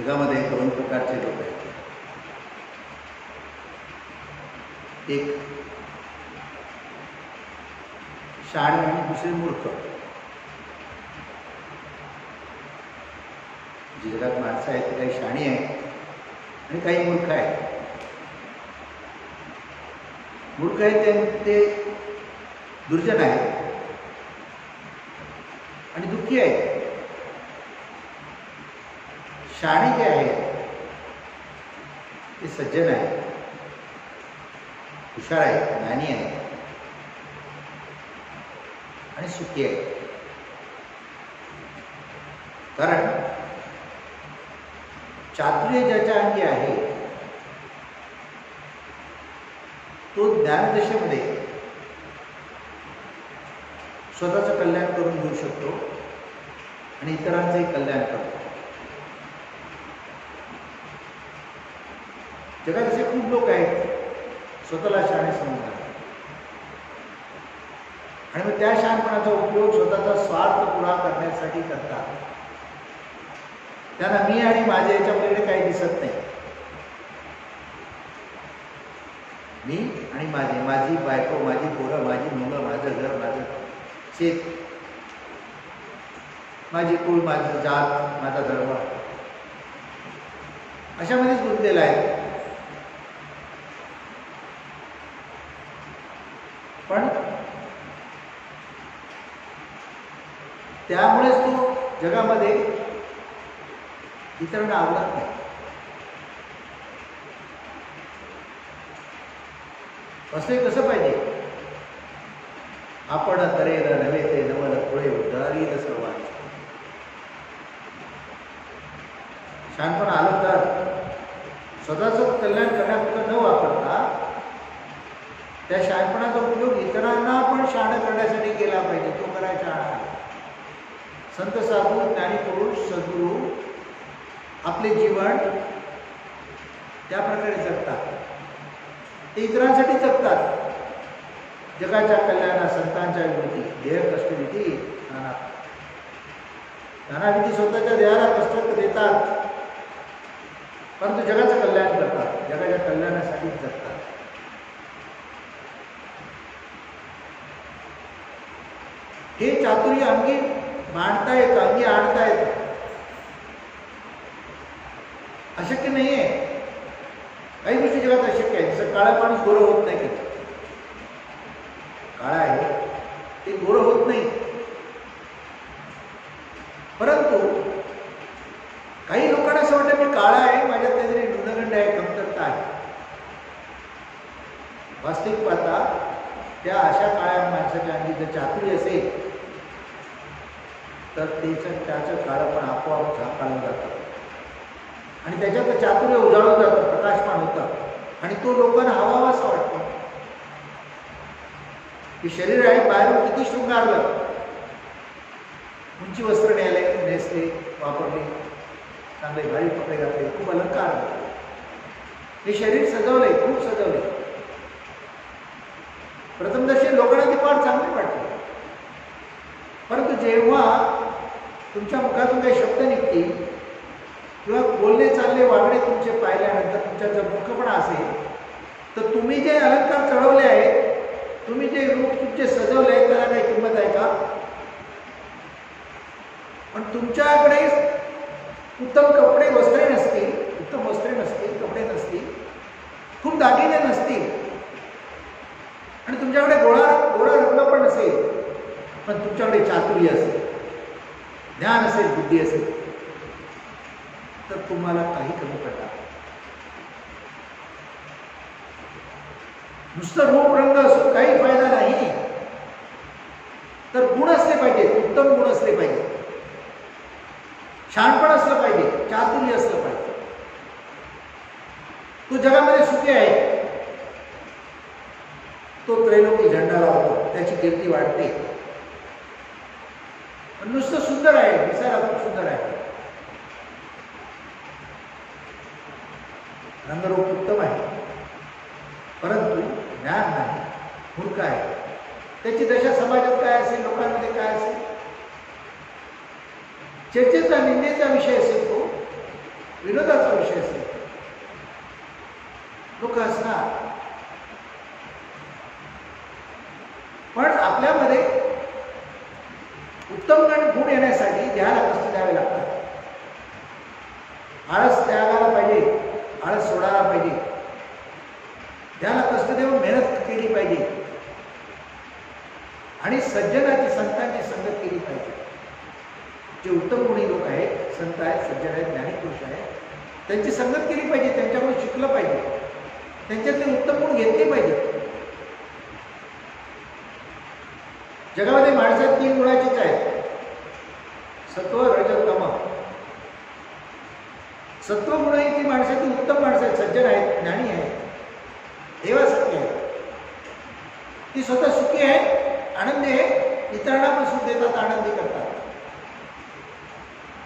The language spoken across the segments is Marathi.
जगामध्ये दोन प्रकारचे लोक आहेत. एक शहाणे आणि दुसरे मूर्ख. जी जगात माणसं आहेत ती काही शहाणी आहेत आणि काही मूर्ख आहेत. मूर्ख आहेत ते दुर्जन आहेत आणि दुःखी आहेत. शहाणे जे आहेत ते सज्जन आहेत, हुशार आहेत, ज्ञानी आहेत आणि सुखी आहेत. कारण चातुर्य ज्याच्या अंगी आहे तो ज्ञानदशेमध्ये स्वतःचं कल्याण करून घेऊ शकतो आणि इतरांचंही कल्याण करतो. जगात असे खूप लोक आहेत स्वतःला शहाणे समजतात आणि मग त्या शहाणपणाचा उपयोग स्वतःचा स्वार्थ पुरा करण्यासाठी करतात. त्यांना मी आणि माझ्या याच्यामध्ये काही दिसत नाही. मी आणि माझी बायको, माझी पोरं, माझी मुलं, माझं घर, माझं शेत, माझी कुळ, माझं जात, माझा धर्म अशामध्येच गुंतलेला आहे. पण त्यामुळेच तो जगामध्ये इतरांना आवडत नाही. असे कसं पाहिजे? आपण तरेल नव्हे ते नवल पुढे उद्धारील सर्वांनी. शहाणपण आलं तर स्वतःचं कल्याण करण्यापुरतं न वापरता त्या शहाणपणाचा उपयोग इतरांना पण शहाणं करण्यासाठी केला पाहिजे. तो करायचा आहे. संत साधू, ज्ञानी पुरुष, सद्गुरू आपले जीवन त्या प्रकारे जगतात. ते इतरांसाठी जगतात. जगाच्या कल्याणा संतांच्या विधी देह कष्टविधी नानाविधी स्वतःच्या देहाला कष्ट देतात परंतु जगाचं कल्याण करतात. जगाच्या कल्याणासाठी जगतात. हे चातुर्य अंगी मांडता येतं, अंगी आणता येतं. अशक्य नाही आहे. काही गोष्टी जगात अशक्य आहे. जसं काळा माणूस गोरं होत नाही. कधी काळा आहे ते गोरं होत नाही. परंतु काही लोकांना असं वाटतं मी काळा आहे, माझ्यात काहीतरी न्यूनगंड आहे, कमतरता आहे. वास्तविक पाहता त्या अशा काळ्या माणसाच्या अंगी जर चातुर्य असेल तर त्याचं काळपण आपोआप झाकाळून जातं आणि त्याच्यात चातुर्य उजाळून जातं, प्रकाशमान होतं आणि तो लोकांना हवावासा वाटतो. हे शरीर आहे, बाहेरून किती शृंगारलं, उंची वस्त्र नेसले, वापरले, चांगले भारी कपडे घातले, खूप अलंकार घातले, हे शरीर सजवले, खूप सजवले. प्रथमदर्शी लोकांना ते फार चांगले वाटते. परंतु जेव्हा तुमच्या मुखातून काही शब्द निघतील किंवा बोलणे चालले वागणे तुमचे पाहिल्यानंतर तुमच्या जर मूर्खपणा असेल तर तुम्ही जे अलंकार चढवले आहेत, तुम्ही जे रूप तुमचे सजवले आहे त्याला काही किंमत आहे का? पण तुमच्याकडे उत्तम कपडे वस्त्रे नसतील, उत्तम वस्त्रे नसतील, कपडे नसतील, खूप दागिने नसतील आणि तुमच्याकडे गोळा रत्न पण नसेल, पण तुमच्याकडे चातुर्य असेल, ज्ञान असेल, बुद्धी असेल तर तुम्हाला काही कमी पडणार. नुसतं रूप रंग असून काही फायदा नाही. तर गुण असले पाहिजे, उत्तम गुण असले पाहिजे, शहाणपण असलं पाहिजे, चातुर्य असलं पाहिजे. तो जगामध्ये सुखी आहे, तो त्रैलोकी झेंडा लावतो, त्याची कीर्ती वाढते. पण नुसतं सुंदर आहे, दिसायला खूप सुंदर आहे, रंगरूप उत्तम आहे, परंतु ज्ञान नाही, मूर्ख आहे. त्याची दशा समाजात काय असेल, लोकांमध्ये काय असेल, चर्चेचा निंदेचा विषय असेल तो, विनोदाचा विषय असेल, लोक हसणार. पण आपल्यामध्ये उत्तम गुण येण्यासाठी ध्यान कष्ट द्यावे लागतात. आळस त्यागायला पाहिजे, आळस सोडायला पाहिजे, ध्यान कष्ट देऊन मेहनत केली पाहिजे आणि सज्जनाची संतांची संगत केली पाहिजे. जे उत्तम गुणी लोक आहेत, संत आहेत, सज्जन आहेत, ज्ञानीपुरुष आहेत, त्यांची संगत केली पाहिजे, त्यांच्याकडून शिकलं पाहिजे, त्यांच्यातले उत्तम गुण घेतले पाहिजे. जगामध्ये माणसात 3 गुणाचीच आहेत, सत्व, रज, तम. सत्व गुण ही ती माणसाची उत्तम माणसं आहेत, सज्जन आहेत, ज्ञानी आहेत, देवा सत्य आहेत. ती स्वतः सुखी आहे, आनंदी आहे, इतरांना पण सुख देतात, आनंदी करतात.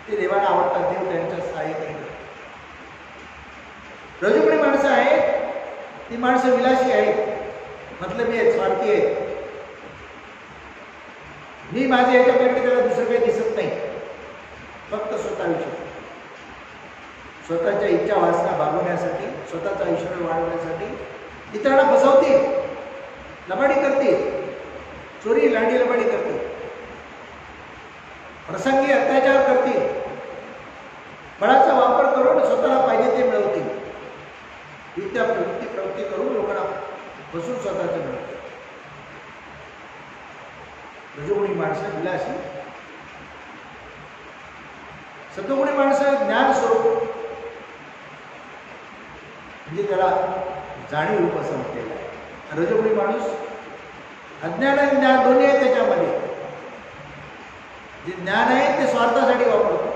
ते देवाला आवडतात, देव त्यांच्या सहाय्य करतात. रजोगुणी माणसं आहेत, ती माणसं विलासी आहेत, मतलबी आहेत, स्वार्थी आहेत. मी माझ्या याच्याकडे त्याला दुसरं काही दिसत नाही, फक्त स्वतःविषयी, स्वतःच्या इच्छा वासना भागवण्यासाठी, स्वतःचा ऐश्वर्य वाढवण्यासाठी इतरांना फसवतील, लबाडी करतील, चोरी लांडी लबाडी करतील, प्रसंगी अत्याचार करतील, बळाचा वापर करून स्वतःला पाहिजे ते मिळवतील, विद्या प्रवृत्ती करून लोकांना बसून स्वतःचे मिळवतील. रजोगुणी माणसं विलासी, सत्वगुणी माणसं ज्ञान स्वरूप, म्हणजे त्याला जाणीव रूप असं म्हटलेलं आहे. रजोगुणी माणूस अज्ञान आणि ज्ञान दोन्ही आहे त्याच्यामध्ये. जे ज्ञान आहे ते स्वार्थासाठी वापरतो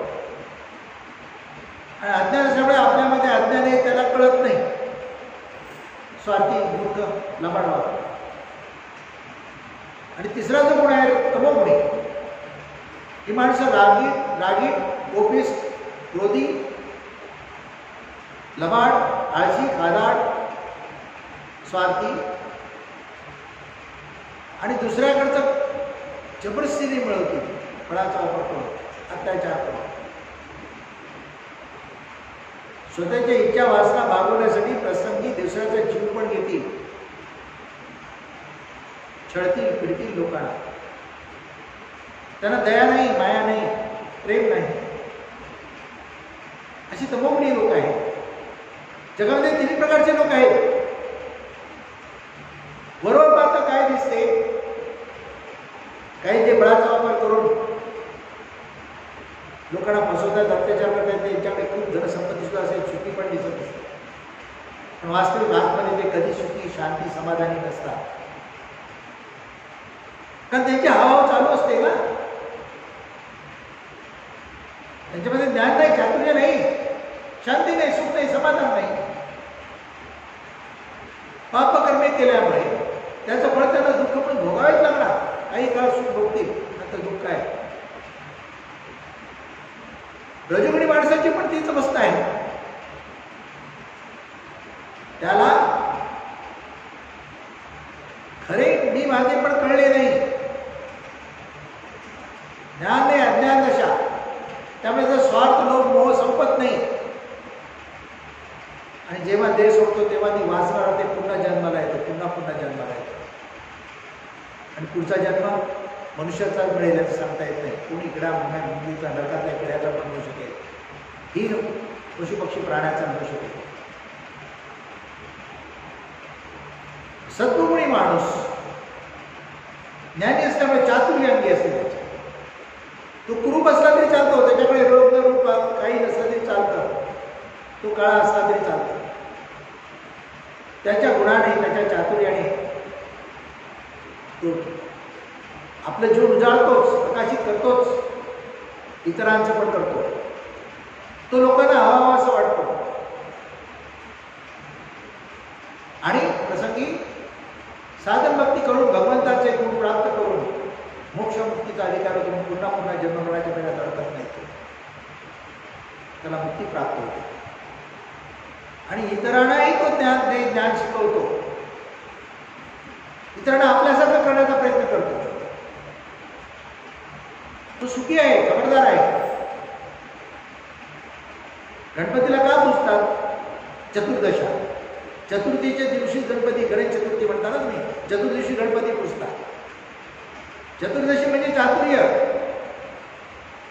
आणि अज्ञान सगळं आपल्यामध्ये अज्ञान आहे, त्याला कळत नाही, स्वार्थी, मूर्ख, लबाड वापरतो. आणि तिसरा जो गुण आहे तमोगुणी, ही माणसं रागीट, कोपिष्ट, क्रोधी, लबाड, आळशी, खादाड, स्वार्थी आणि दुसऱ्याकडचं जबरदस्तीने मिळवतील, बळाचा वापर करून, अत्याचार करून, स्वतःच्या इच्छा वासना भागवण्यासाठी प्रसंगी दुसऱ्याचा जीव पण घेतील, छळतील, पिडतील लोकांना. त्यांना दया नाही, माया नाही, प्रेम नाही. अशी तमोगुणी लोक आहेत. जगामध्ये 3 प्रकारचे लोक आहेत. वरवर पाहता काय दिसते, काही जे बळाचा वापर करून लोकांना फसवतात, अत्याचार करतात, त्यांच्याकडे खूप धनसंपत्ती सुद्धा असेल, सुखी पण दिसत असते, पण वास्तविक आतमध्ये ते कधी सुखी, शांती, समाधानी नसतात. कारण त्यांची हवा चालू असते ना, त्यांच्यामध्ये ज्ञान नाही, चातुर्य नाही, शांती नाही, सुख नाही, समाधान नाही. पापकर्मे केल्यामुळे त्याचं फळ त्यांना दुःख पण भोगावेच लागणार. काही काळ सुख भोगतील, नंतर दुःख आहे. रजोगुणी माणसाची पण तीच अवस्था आहे. त्याला खरे मी माझे पण कळले नाही, ज्ञान नाही, अज्ञान दशा. त्यामुळे जर स्वार्थ, लोभ, मोह संपत नाही आणि जेव्हा देह सोडतो तेव्हा ती वासना राहते, पुन्हा जन्माला येतो, पुन्हा जन्माला येतो. आणि पुढचा जन्म मनुष्याचा मिळेल असं सांगता येत नाही. कोणी इकडा मुलीचा, नरकातल्या किड्याचा पण मिळू शकेल, ही पशुपक्षी प्राण्याचा मिळू शकेल. सत्वगुणी माणूस ज्ञानी असल्यामुळे चातुर्य अंगी असते त्याच्या. तो कुरूप असला तरी चालतो, त्याच्याकडे रोग रूप काही नसलं तरी चालतं, तो काळा असला तरी चालतो. त्याच्या गुणाने, त्याच्या चातुर्याने तो आपलं जीव उजाळतोच, प्रकाशित करतोच, इतरांचं पण करतो. तो लोकांना हवा असं वाटतो आणि प्रसंगी साधन भक्ती करून भगवंताचे गुण प्राप्त करून मोक्ष मुक्तीचा अधिकार करून पुन्हा जन्ममरणाच्या वेळेला अडकत नाही, त्याला मुक्ती प्राप्त होते. आणि इतरांनाही तो ज्ञान शिकवतो, इतरांना आपल्यासारखं करण्याचा प्रयत्न करतो. तो सुखी आहे, खबरदार आहे. गणपतीला का पुजतात? चतुर्दशा, चतुर्थीच्या दिवशी गणपती, गणेश चतुर्थी म्हणतात ना तुम्ही, चतुर्दिवशी गणपती पुजतात. चतुर्दशी म्हणजे चातुर्य,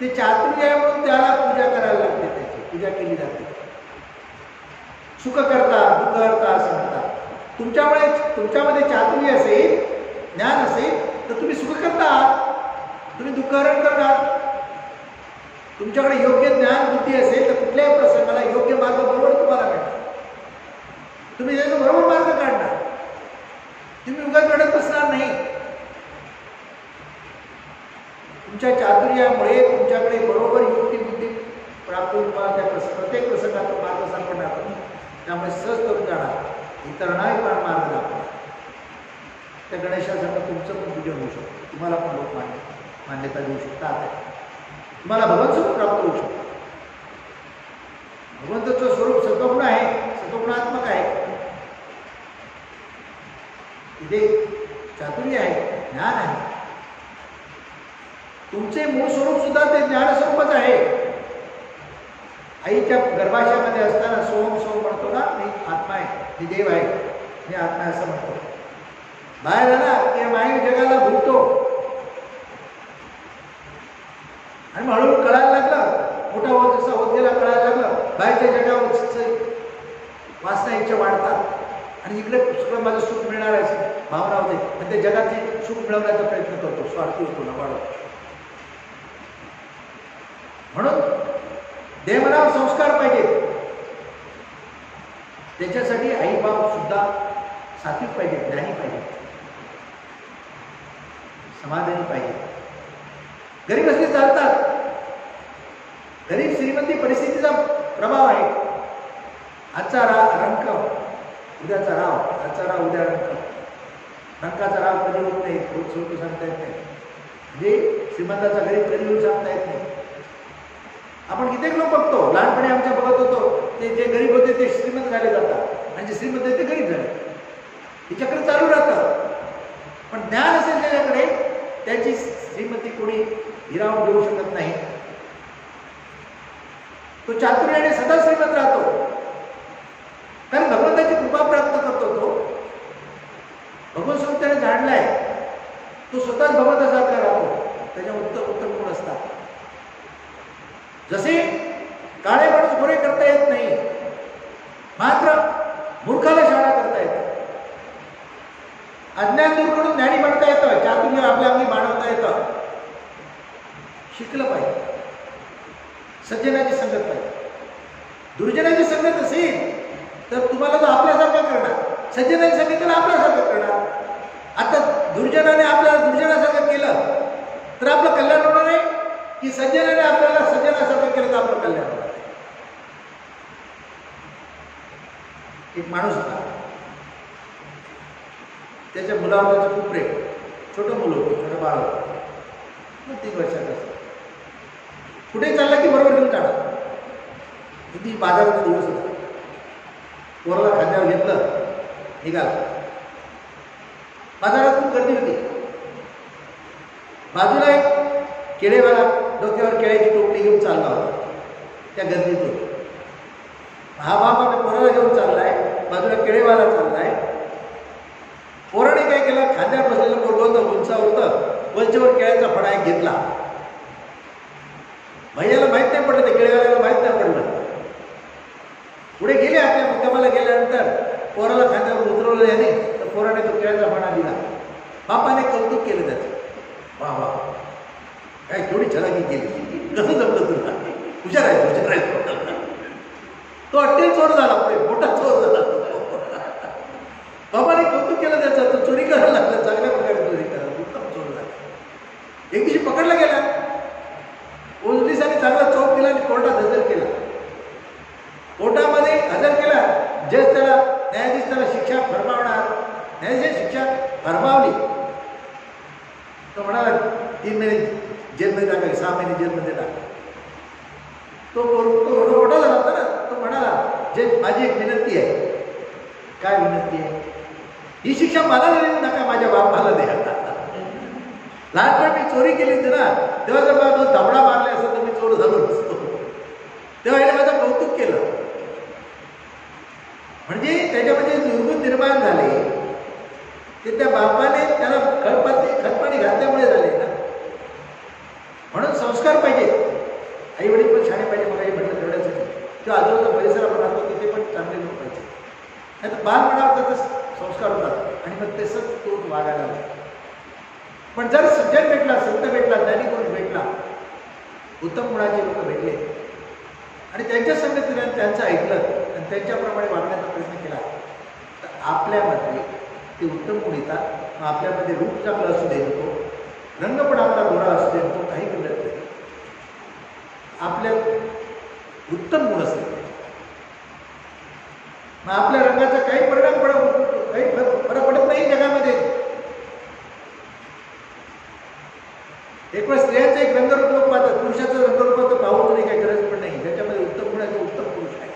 ते चातुर्य म्हणून त्याला पूजा करायला लागते, त्याची पूजा केली जाते. सुख करता दुःख करता असं म्हणतात. तुमच्यामध्ये चातुर्य असेल, ज्ञान असेल तर तुम्ही सुख करता आहात, तुम्ही दुःखहरण करणार. तुमच्याकडे योग्य ज्ञान बुद्धी असेल तर कुठल्याही प्रसंगाला योग्य मार्ग बरोबर तुम्हाला मिळणार, तुम्ही त्याचा बरोबर मार्ग काढणार, तुम्ही उगाच रडत बसणार नाही. तुमच्या चातुर्यामुळे तुमच्याकडे बरोबर युक्ती बुद्धी प्राप्त होऊन तुम्हाला त्या प्रत्येक प्रसंगातून मार्ग सापडणार नाही. त्यामुळे सहज करून जाणार, इतरांनाही पण मार्ग दाखवणार. त्या गणेशासारखं तुमचं पण पूजन होऊ शकतं, तुम्हाला पण लोक मान्यता देऊ शकतात, तुम्हाला भगवंत स्वरूप प्राप्त होऊ शकतं. भगवंताचं स्वरूप सत्वगुण आहे, सत्वगुणात्मक आहे. इथे चातुर्य आहे, ज्ञान आहे. तुमचे मूळ स्वरूप सुद्धा ते ज्ञान स्वरूपच आहे. आईच्या गर्भाशयामध्ये असताना सोम सोम म्हणतो ना, मी आत्मा आहे, मी देव आहे, मी आत्मा असं म्हणतो. बाहेर आला की माई जगाला भुलतो आणि मग हळूहळू कळायला लागलं, मोठा होत जसा होत गेला कळायला लागलं, बाहेरच्या जगावर वासना इच्छा वाढतात आणि इकडे सगळं माझं सुख मिळणार आहे भावना होते, पण ते जगातले सुख मिळवण्याचा प्रयत्न करतो, स्वार्थी होतो ना वाढवतो. म्हणून देवमनावर संस्कार पाहिजे, त्याच्यासाठी आई बाप सुद्धा सात्विक पाहिजे, ज्ञानी पाहिजे, समाधानी पाहिजे. गरीब असले चालतात, गरीब श्रीमंती परिस्थितीचा प्रभाव आहे. आजचा रंक उद्याचा राव, आजचा राव उद्या रंक. रंकाचा राव कधी होत नाही, रोज सोडून सांगता येत नाही, म्हणजे श्रीमंताचा गरीब कधी होऊन सांगता येत नाही. आपण कित्येक लोक बघतो, लहानपणी आमच्या बघत होतो, ते जे गरीब होते ते श्रीमंत झाले जातात आणि जे श्रीमंत ते गरीब झाले, हे चक्र चालू राहतं. पण ज्ञान असेल त्याच्याकडे, त्याची श्रीमंती कोणी हिरावून घेऊ शकत नाही. तो चातुर्याने सदा श्रीमंत राहतो, कारण भगवंताची कृपा प्राप्त करतो. तो भगवंत स्वरूप त्याने जाणलाय, तो स्वतःच भगवंतासारखा राहतो, त्याच्या उत्तम उत्तम गुण असतात. जसे काळे माणूस गोरे करता येत नाही, मात्र मूर्खाला शाळा करता येतं. अज्ञान दूर करून ज्ञानी बनता येतं, चातुर्य आपल्या अंगी मांडवता येतं. शिकलं पाहिजे, सज्जनाची संगत पाहिजे. दुर्जनाची संगत असेल तर तुम्हाला तो आपल्यासारखा करणार, सज्जनाची संगतीला आपल्यासारखं करणार. आता दुर्जनाने आपल्याला दुर्जनासारखं केलं तर आपलं कल्याण होणार आहे, की सज्जनाने आपल्याला सज्जनासारखं केलं तर आपलं कल्याण होणार आहे. एक माणूस होता, त्याच्या मुलावर त्याचं खूप प्रेम, छोटं मुलं होतं, छोटं बाळ होतं, 3 वर्षाचं असतं. कुठे चालला की बरोबर घेऊन जाणार. किती बाजाराचा दिवस होता, पोराला खांद्यावर घेतलं, निघाला. बाजारात खूप गर्दी होती. बाजूला एक केळेवाला डोक्यावर केळ्याची टोपली घेऊन चालला होता, त्या गर्दीत होती. हा बाप आपल्या पोराला घेऊन चाललाय, बाजूला केळेवाला चाललाय. पोराने काय केलं, खांद्यावर बसलेलं पोरगं होतं, उंचावर होतं, वरच्यावर केळ्याचा फणा एक घेतला. भैयाला माहीत नाही पडलं, ते केळेवाल्याला माहीत नाही पडलं. पुढे गेले, आपल्या मुक्कामाला गेल्यानंतर पोराला खांद्यावर उतरवलं याने, तर पोराने तो केळ्याचा फणा दिला. बापाने कौतुक केलं त्याचं, वा वा काय थोडी चलाकी केली, कसं जमलं तुला, हुशार आहे हुशार आहे. तो अट्टे चोर झाला, पुढे मोठा चोर झाला. बाबाने कौतुक केलं त्याचं, तो चोरी करायला लागला, चांगल्या प्रकारे चोरी करायला, उत्तम चोर झाला. एक दिवशी पकडला गेला, पोलिसांनी चांगला चौक दिला आणि कोर्टात हजर केला. कोर्टामध्ये हजर केला, जज त्याला, न्यायाधीश त्याला शिक्षा फरमावणार, न्यायाधीश शिक्षा फरमावली. तो म्हणाला 3 महिने जेलमध्ये टाकाय, 6 महिने जेलमध्ये टाका. तो मोठा झाला होता ना, तो म्हणाला, जज माझी एक विनंती आहे. काय विनंती आहे? ही शिक्षा मला देऊ नका, माझ्या बापाला द्या. लहानपणी मी चोरी केली होती ना, तेव्हा जर मला 2 धाबडा मारले असं तर मी चोर झालो नसतो. तेव्हा याने माझं कौतुक केलं. म्हणजे त्याच्यामध्ये दुर्गुण निर्माण झाले ते त्या बापाने त्याला खतपाणी घातल्यामुळे झाले ना. म्हणून संस्कार पाहिजे. आई वडील पण छान पाहिजे. मला हे म्हटलं तेवढ्यासाठी किंवा आजूबाजूचा परिसर आपण राहतो तिथे पण चांगले लोक पाहिजे. नाही तर बाल म्हणावं तर संस्कार होतात आणि मग तसंच तो वागायला लागतो. पण जर सज्जन भेटला, संत भेटला, ज्ञानी कोणी भेटला, उत्तम गुणाचे लोक भेटले आणि त्यांच्या संगतीने त्यांचं ऐकलं आणि त्यांच्याप्रमाणे वागण्याचा प्रयत्न केला तर आपल्यामध्ये ते उत्तम गुण येतात. मग आपल्यामध्ये रूप चांगलं असू दे नको, रंग पण आपला गोरा असू दे नको, काही मिळत नाही. आपल्या उत्तम गुण असते मग आपल्या रंगाचा काही परिणाम काही फरक पडत नाही जगामध्ये. एक वेळ स्त्रियांचा एक रंगरूप लोक पाहतात, पुरुषाचं रंगरूप तर पाहूच नाही, काही गरज पण नाही. ज्याच्यामध्ये उत्तम गुण आहे तो उत्तम पुरुष आहे.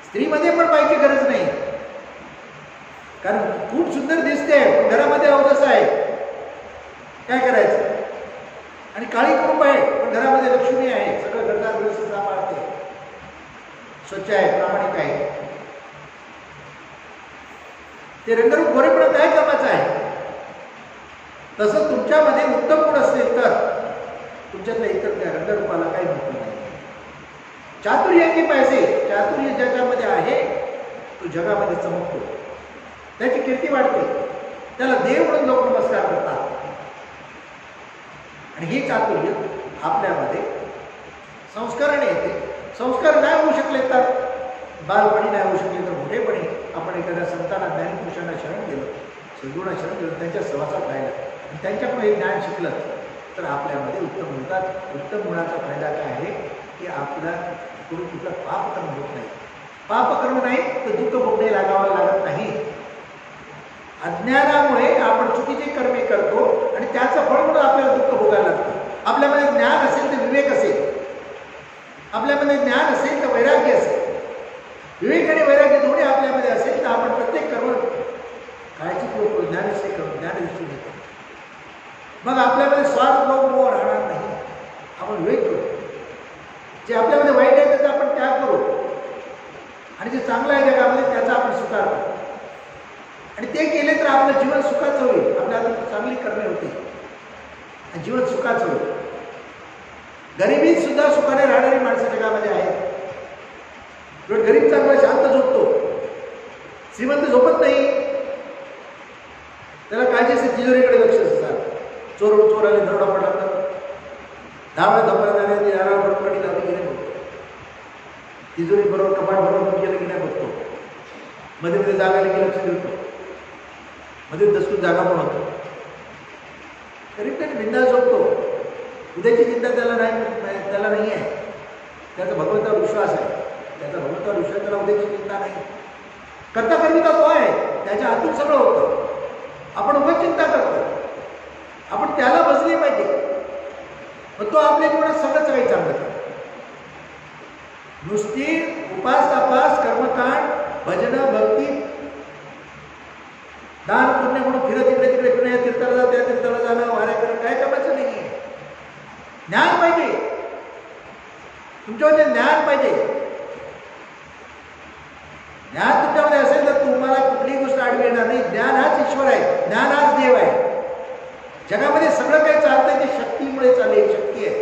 स्त्रीमध्ये पण पाहिजे गरज नाही, कारण खूप सुंदर दिसते पण घरामध्ये अवदस आहे, काय करायचं. आणि काळी कुटुंब आहे पण घरामध्ये लक्ष्मी आहे, सगळं घरदार व्यवस्थित सांभाळते, स्वच्छ आहे, प्रामाणिक आहे. ते रंगरूप गोरेपणा काय कामाचं आहे. तसं तुमच्यामध्ये उत्तम गुण असतील तर तुमच्यातल्या इतर त्या रंगरूपाला काही महत्व नाही. चातुर्य की पैसे, चातुर्य ज्याच्यामध्ये आहे तो जगामध्ये चमकतो, त्याची कीर्ती वाढते, त्याला देव म्हणून लोक नमस्कार करतात. आणि हे चातुर्य आपल्यामध्ये संस्काराने येते. संस्कार नाही होऊ शकले तर बालपणी नाही होऊ शकले तर मोठेपणी आपण एखाद्या संतांना, ज्ञानपुरुषांना शरण गेलं, सद्गुणांना शरण गेलं, त्यांच्या सहवासात राहिलं आणि त्यांच्याकडून हे ज्ञान शिकलं तर आपल्यामध्ये उत्तम होतात. उत्तम गुणाचा फायदा काय आहे की आपल्याकडून कुठलं पापकर्म होत नाही. पापकर्म नाही तर दुःख भोगणे लागावं लागत नाही. अज्ञानामुळे आपण चुकीची कर्मे करतो आणि त्याचं फळ म्हणून आपल्याला दुःख भोगायला लागतं. आपल्यामध्ये ज्ञान असेल तर विवेक असेल, आपल्यामध्ये ज्ञान असेल तर वैराग्य असेल. विवेक आणि वैराग्य दोन्ही आपल्यामध्ये असेल तर आपण प्रत्येक कर्म काळजीपूर्वक ज्ञानाशी करू, ज्ञानदृष्टी घेतो. मग आपल्यामध्ये स्वार्थ मोह राहणार नाही. आपण विवेक करू. जे आपल्यामध्ये वाईट आहे त्याचा आपण त्याग करू आणि जे चांगलं आहे जगामध्ये त्याचा आपण स्वीकार करू. आणि ते केले तर आपलं जीवन सुखाचं होईल. आपल्याला चांगली कर्मे होतील आणि जीवन सुखाचं होईल. गरिबीत सुद्धा सुखाने राहणारी माणसं जगामध्ये आहेत. गरीब चांगला शांत झोपतो, श्रीमंत झोपत नाही. त्याला काळजी असेल, तिजोरीकडे लक्ष असतात. चोराने दरोडा पडला तर 10 वेळा झोपायला जाण्याची बरोबर की नाही बघतो. तिजोरी बरोबर कपाट बरोबर केलं की नाही बघतो. मध्ये मध्ये जागा की लक्ष देतो, मध्ये दसकून जागा पण होतो. गरीब त्याने बिंदास झोपतो. उद्याची चिंता त्याला नाही आहे. त्याचा भगवंतावर विश्वास आहे. त्याचा भगवंतावर विश्वास, त्याला उद्याची चिंता नाही. करता कर्मिता तो आहे, त्याच्या हातून सगळं होतं. आपण उगाच चिंता करतो. आपण त्याला बसले पाहिजे, पण तो आपल्या जीवनात सगळंच काही चांगलं करतो. नुसती उपास तपास कर्मकांड भजन भक्ती दान पुण्य म्हणून फिरत इकडे तिकडे फिरणं, या तीर्थाला जा त्या तीर्थाला जाणं, वाऱ्या करणं काय कामाचं नाही. ज्ञान पाहिजे तुमच्यामध्ये, ज्ञान पाहिजे. ज्ञान तुमच्यामध्ये असेल तर तुम्हाला कुठलीही गोष्ट आडवी येणार नाही. ज्ञान हाच ईश्वर आहे, ज्ञान हाच देव आहे. जगामध्ये सगळं काही चालतंय ते शक्तीमुळे चालेल. शक्ती आहे,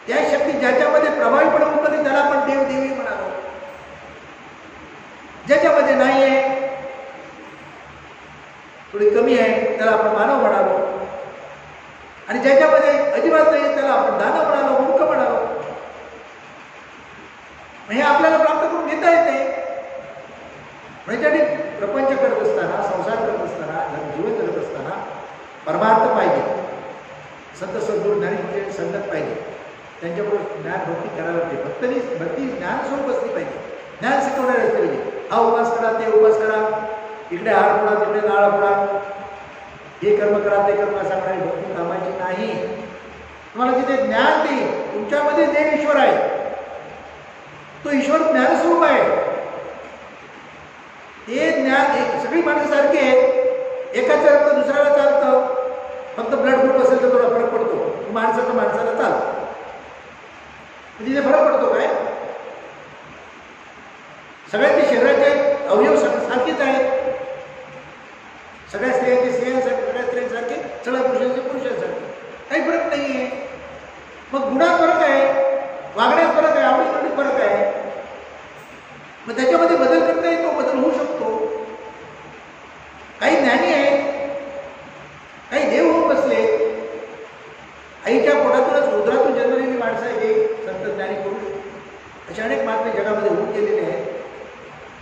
त्या शक्ती ज्याच्यामध्ये प्रभावीपणे उतरली त्याला आपण देव देवी म्हणालो. ज्याच्यामध्ये नाही आहे, थोडी कमी आहे, त्याला आपण मानव म्हणालो. आणि ज्याच्यामध्ये अजिबात नाही त्याला आपण दानव म्हणालो, मूर्ख म्हणालो. हे आपल्याला प्राप्त करून घेता येते. म्हणजे प्रपंच करत असताना, संसार करत असताना, जीवन जगत असताना परमार्थ पाहिजे. संत सद्गुरू ज्ञानी संगत पाहिजे. त्यांच्याबरोबर ज्ञान भक्ती करायला पाहिजे. भक्ती ज्ञान स्वरूप असली पाहिजे. ज्ञान शिकवणारे असले पाहिजे. हा उपास करा, ते उपास करा, इकडे हार फोडा, तिकडे नाळ फोडा, हे कर्म करा, ते कर्म सांगणारी भक्ती कामाची नाही. तुम्हाला जिथे ज्ञान देईल, तुमच्यामध्ये देव ईश्वर आहे. तो ईश्वर ज्ञानस्वरूप आहे. ते ज्ञान सगळी माणसं सारखी आहेत. एकाचं रक्त दुसऱ्याला चालतं. फक्त ब्लड ग्रुप असेल तर थोडा फरक पडतो. माणसाला चालतं. तिथे फरक पडतो काय? सगळ्यांचे शरीराचे अवयव सारखेच आहेत, सगळ्या स्त्रियांचे स्त्रियांसारखे, सगळ्या स्त्रियांसारखे, सगळ्या पुरुषांचे पुरुषांसारखे, काही फरक नाही आहे. मग गुणात फरक आहे, वागण्यात फरक आहे, आवडीनिवडीत फरक आहे. मग त्याच्यामध्ये बदल करता येतो, बदल होऊ शकतो. काही ज्ञानी आहेत, काही देव होऊन बसले. आईच्या पोटातूनच उदरातून जन्मलेली माणसं आहे, जे संत ज्ञानी पुरुष असे अनेक महात्मे जगामध्ये होऊन गेलेले आहेत.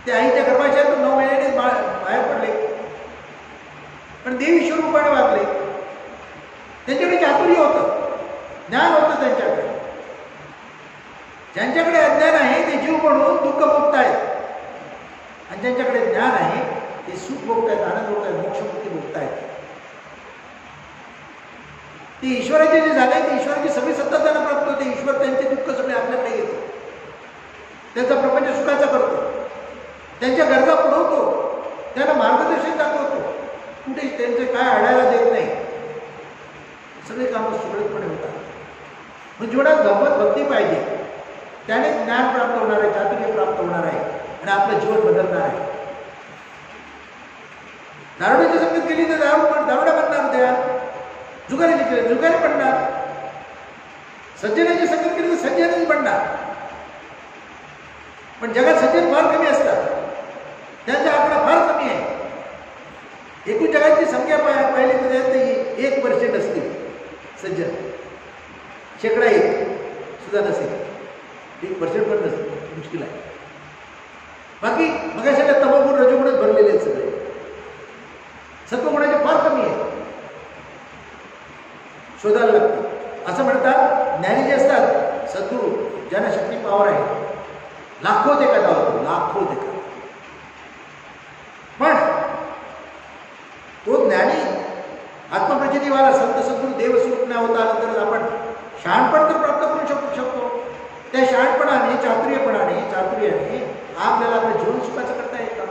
ते आईच्या गर्भाशयातून 9 महिन्याने बाहेर पडले, पण देव ईश्वर रूपाने वागले. त्यांच्याकडे चातुर्य होतं, ज्ञान होतं त्यांच्याकडे. ज्यांच्याकडे अज्ञान आहे ते जीव म्हणून दुःख भोगत आहेत, आणि ज्यांच्याकडे ज्ञान आहे ते सुख भोगत आहेत, आनंद भोगत आहेत, मोक्षमुक्ती भोगत आहेत. ते ईश्वराचे जे झाले ते ईश्वराची सगळी सत्ता त्यांना प्राप्त होते. ईश्वर त्यांचे दुःख सगळे आपल्याकडे येतो, त्यांचा प्रपंच सुखाचा करतो, त्यांच्या गरजा पुरवतो, त्यांना मार्गदर्शन दाखवतो, कुठे त्यांचे काय अडायला देत नाही. सगळे कामं सुरळीतपणे होतात. मग जीवनात भक्ती पाहिजे, त्याने ज्ञान प्राप्त होणार आहे, चातुर्य प्राप्त होणार आहे, आणि आपलं जीवन बदलणार आहे. दारुड्याची संगत केली तर दारुडा बनणार, त्या जुगारीची केली जुगारी बनणार, सज्जनाची संगत केली तर सज्जनच बनणार. पण जगात सज्जन फार कमी असतात, त्यांचा आकडा फार कमी आहे. एकूण जगाची संख्या पाहिली तर त्यात 1% असतील सज्जन, 1% सुद्धा नसेल, 1% पण नसेल, मुश्किल आहे. बाकी मग सगळ्या तमोगुण रजोगुणच भरलेले आहेत सगळे. सत्वगुणाचे फार कमी आहे, शोधायला लागते. असं म्हणतात ज्ञानी जे असतात, सद्गुरू ज्यांना शक्ती पावर आहे, लाखो ते कथा होतो, लाखो ते कथा. पण तो ज्ञानी आत्मप्रचितीवाला संत सद्गुरू देवस्वरूप न होता नंतर आपण शहाणपण तर प्राप्त करू शकतो. त्या शहाणपणाने, चातुर्याने आपल्याला आपलं जीवन सुखाचं करता येतं.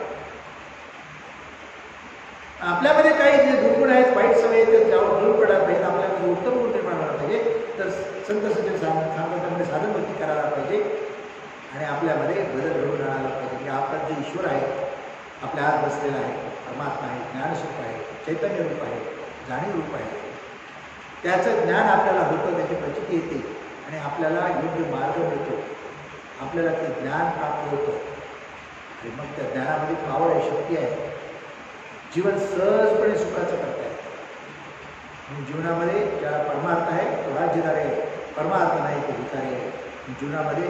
आपल्यामध्ये काही जे दुर्गुण आहेत, वाईट सवय आहेत, त्यावर दूर पडायला पाहिजे. आपल्यामध्ये उत्तम गुण निर्माण व्हायला पाहिजे. तर संत सज्जन सांगतामध्ये साधन भक्ती करायला पाहिजे, आणि आपल्यामध्ये बदल घडून आणायला पाहिजे. की आपला जो ईश्वर आहे, आपल्या आत बसलेला आहे, परमात्मा आहे, ज्ञानस्वरूप आहे, चैतन्य रूप आहे, जाणीव रूप आहे, त्याचं ज्ञान आपल्याला होतं, त्याची प्रचिती येते, आणि आपल्याला योग्य मार्ग मिळतो, आपल्याला ते ज्ञान प्राप्त होतं, आणि मग त्या ज्ञानामध्ये पावर आहे, शक्ती आहे, जीवन सहजपणे सुखाचं करता येतं. म्हणून जीवनामध्ये ज्याला परमार्थ आहे तो राज्यदार आहे, परमार्थ नाही तो भिकारी आहे. जीवनामध्ये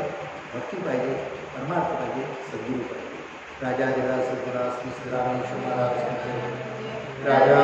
भक्ती पाहिजे, परमार्थ पाहिजे, सद्गुरू पाहिजे. राजा सद्गुरा श्री रामेश्वर महाराज, राजा